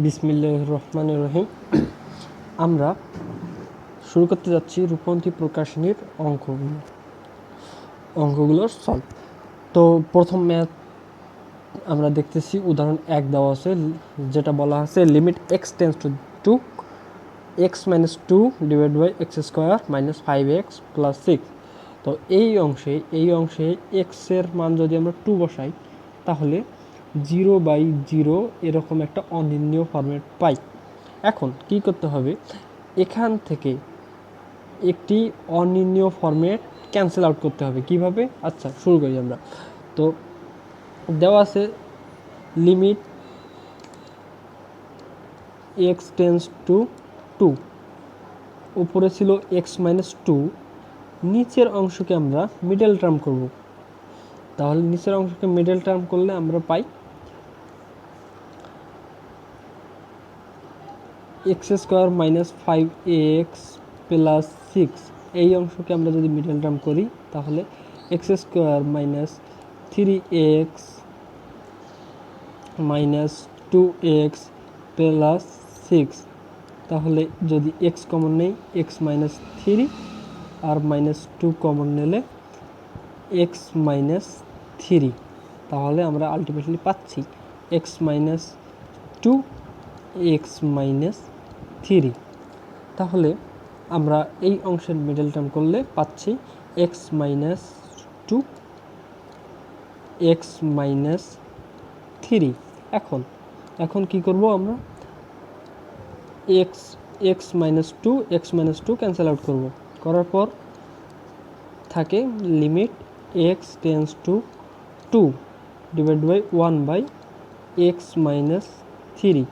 বিসমিল্লাহির রহমানির রহিম। আমরা শুরু করতে যাচ্ছি রূপন্তী প্রকাশনীর অঙ্কগুলোর সলভ। তো প্রথম ম্যাথ আমরা দেখতেছি উদাহরণ 1 দেওয়া আছে, যেটা বলা আছে limit x tends to x minus 2 divide by x square minus 5x plus 6। তো এই অংশে x এর মান যদি আমরা 2 বসাই তাহলে 0/0 এরকম একটা অনির্ণীয় ফরম্যাট পাই। এখন কি করতে হবে, এখান থেকে একটি অনির্ণীয় ফরম্যাট ক্যান্সেল আউট করতে হবে। কিভাবে? আচ্ছা, শুরু করি আমরা। তো দেওয়া আছে লিমিট x টেন্স টু 2, উপরে ছিল x মাইনাস 2, নিচের অংশকে আমরা মিডল টার্ম করব। তাহলে নিচের অংশকে মিডল টার্ম করলে আমরা পাই x square minus 5x plus 6। এই অংশকে আমরা যদি মিডল টার্ম করি তাহলে x square minus 3x minus 2x plus 6। তাহলে যদি x কমন নেই, x মাইনাস 3 আর মাইনাস 2 কমন নিলে x মাইনাস 3। তাহলে আমরা আলটিমেটলি পাচ্ছি x মাইনাস 2 x মাইনাস 3। তাহলে আমরা এই অংশের মিডল টার্ম করলে পাচ্ছি x মাইনাস 2 x মাইনাস 3। এখন কি করব আমরা, x মাইনাস 2 ক্যান্সেল আউট করব। করার পর থাকে limit x tends to 2 divide by 1/x minus 3।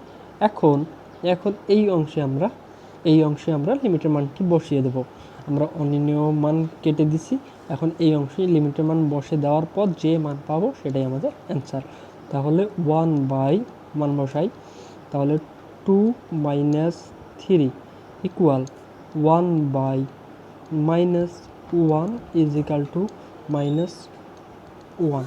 এখন এই অংশে আমরা লিমিটের মানটি বসিয়ে দেব। আমরা অনির্ণীয় মান কেটে দিছি, এখন এই অংশে লিমিটের মান বসে দেওয়ার পর যে মান পাবো সেটাই আমাদের অ্যান্সার। তাহলে 1/, মান বসাই, তাহলে 2 minus 3 equal 1/, -1 is equal to -1।